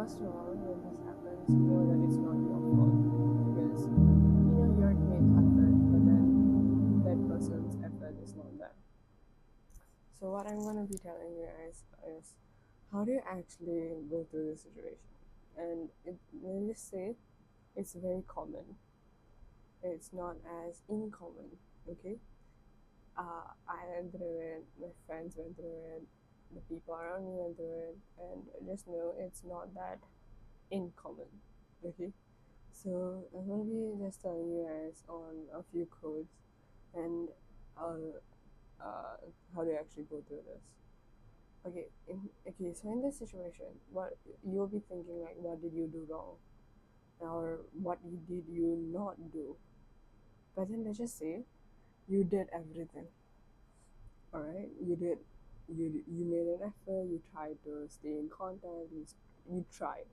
first of all, when this happens, know that it's not your fault because you're made effort, but then that person's effort is not there. So what I'm gonna be telling you guys is how do you actually go through this situation? And let me just say it's very common. It's not as uncommon. Okay. I went through it. My friends went through it. The people around me went through it, and just know it's not that uncommon. Okay. So I'm gonna be just telling you guys on a few codes and how to actually go through this. So in this situation, what you'll be thinking like, what did you do wrong, or what did you not do? But then let's just say you did everything. All right, you did. You made an effort. You tried to stay in contact. You tried.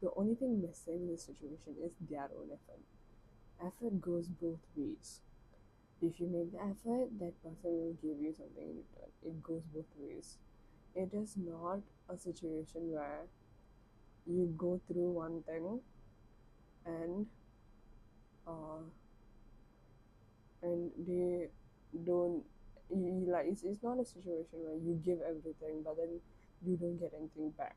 The only thing missing in this situation is their own effort. Effort goes both ways. If you make the effort, that person will give you something in return. It goes both ways. It is not a situation where you go through one thing and uh, they don't like it's not a situation where you give everything but then you don't get anything back.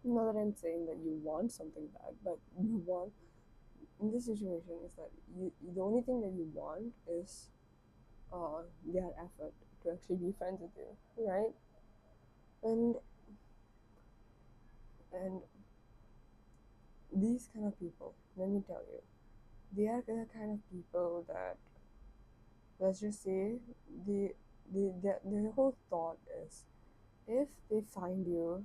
Not that I'm saying that you want something back, but you want in this situation is that you the only thing that you want is their effort to actually be friends with you, right? And and these kind of people, let me tell you, they are the kind of people that, let's just say, the whole thought is if they find you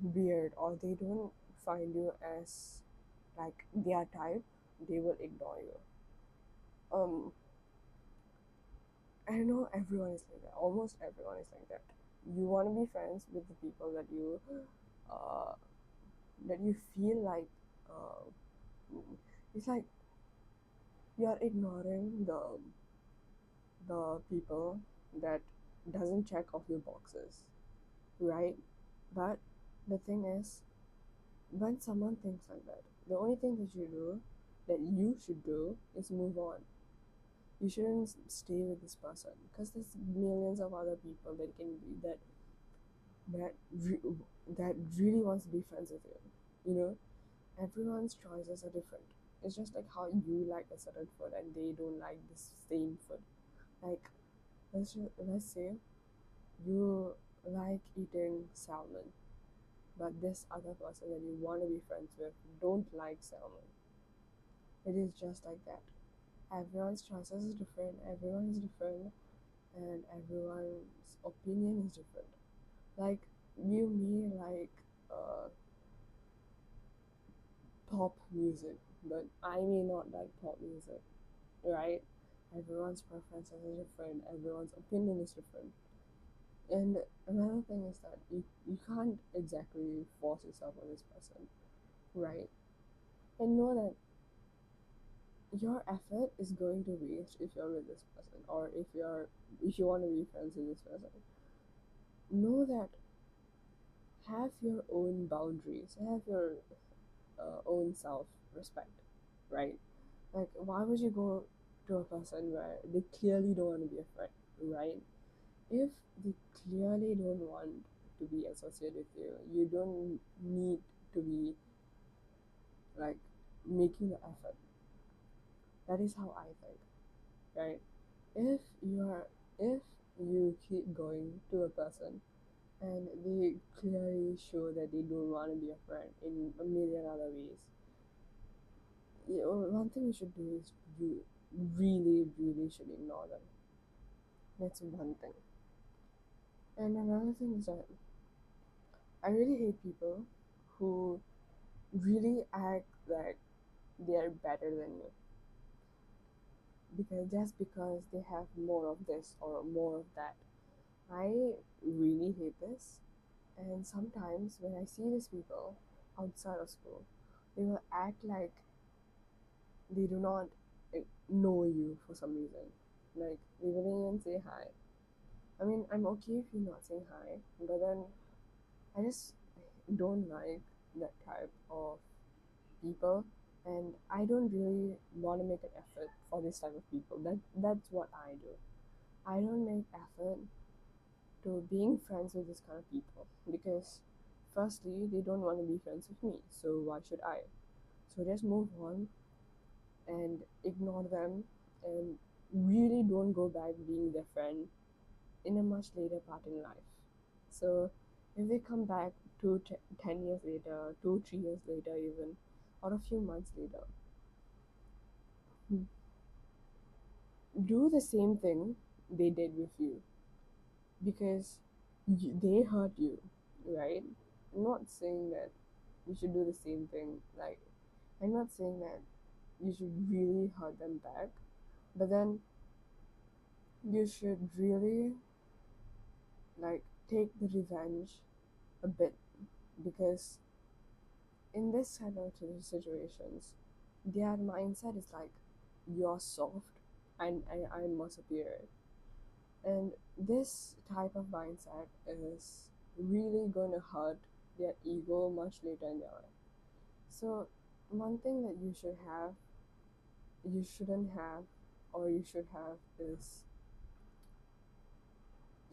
weird or they don't find you as like their type, they will ignore you. um I know everyone is like that, almost everyone is like that. You want to be friends with the people uh that you feel like uh it's like you're ignoring the people that doesn't check off your boxes, right? But the thing is, when someone thinks like that, the only thing that you should do is move on. You shouldn't stay with this person because there's millions of other people that can be that re- that really wants to be friends with you. You know, everyone's choices are different. It's just like how you like a certain food and they don't like the same food. Like let's say you like eating salmon, but this other person that you want to be friends with don't like salmon. It is just like that. Everyone's choices is different, everyone is different, and everyone's opinion is different. Like you may like uh, pop music, but I may not like pop music, right? Everyone's preferences are different, everyone's opinion is different. And another thing is that you can't exactly force yourself on this person, right? And know that your effort is going to waste if you're with this person or if you want to be friends with this person. Know that have your own boundaries, have your own self respect, right? Like why would you go to a person where they clearly don't want to be a friend, right? If they clearly don't want to be associated with you, you don't need to be like making the effort. That is how I think, right? if you're if you keep going to a person and they clearly show that they don't want to be a friend in a million other ways, one thing you should do is you really should ignore them. That's one thing. And another thing is that I really hate people who really act like they're better than you because just because they have more of this or more of that. I really hate this. And sometimes when I see these people outside of school, they will act like they do not know you for some reason. Like they wouldn't even say hi. I mean, I'm okay if you're not saying hi, but then I just don't like that type of people, and I don't really want to make an effort for this type of people. That's what I do. I don't make effort to being friends with this kind of people because firstly they don't want to be friends with me, so why should I? So just move on and ignore them, and really don't go back being their friend in a much later part in life. So if they come back 10 years later, 2 3 years later even, or a few months later, do the same thing they did with you because they hurt you, right? I'm not saying that you should do the same thing. Like, I'm not saying that you should really hurt them back, but then you should really like take the revenge a bit because in this kind of situations, their mindset is like you're soft and I'm more superior. And this type of mindset is really going to hurt their ego much later in their life. So, one thing that you shouldn't have, or you should have is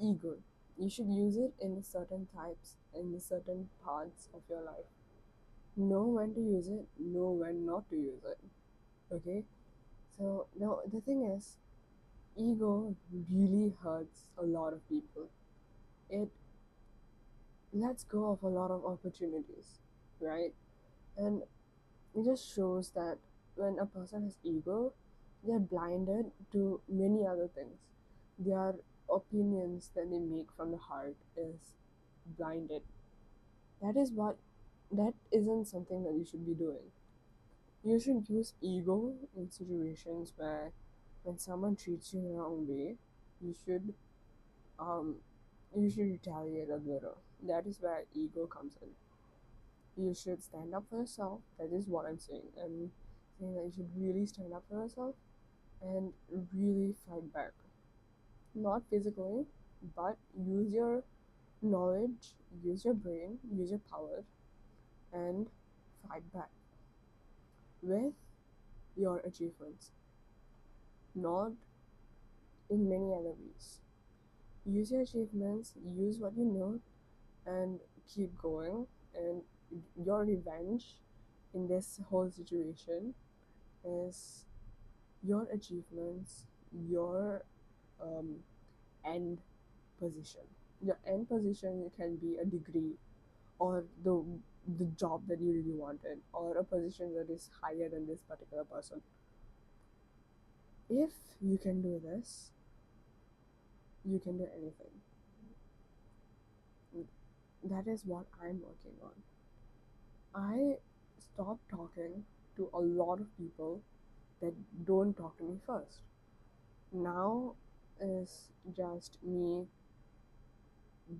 ego. You should use it in certain types, in certain parts of your life. Know when to use it, know when not to use it. Okay? So, the thing is, ego really hurts a lot of people. It lets go of a lot of opportunities, right? And it just shows that when a person has ego, they're blinded to many other things. Their opinions that they make from the heart is blinded. That is what that isn't something that you should be doing. You should use ego in situations where when someone treats you the wrong way, you should um you should retaliate a little. That is where ego comes in. You should stand up for yourself. That is what I'm saying. I'm saying that you should really stand up for yourself and really fight back. Not physically, but use your knowledge, use your brain, use your power, and fight back with your achievements, not in many other ways. Use your achievements, use what you know, and keep going. And your revenge in this whole situation is your achievements, your um, end position. Your end position can be a degree or the job that you really wanted or a position that is higher than this particular person. If you can do this, you can do anything. That is what I'm working on. I stopped talking to a lot of people that don't talk to me first. Now is just me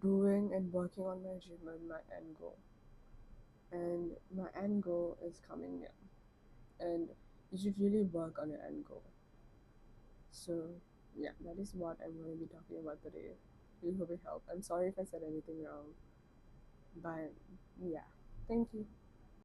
doing and working on my achievement, my end goal. And my end goal is coming near. And you should really work on your end goal. So, yeah, that is what I'm going to be talking about today. Really hope it helped. I'm sorry if I said anything wrong, but yeah, thank you.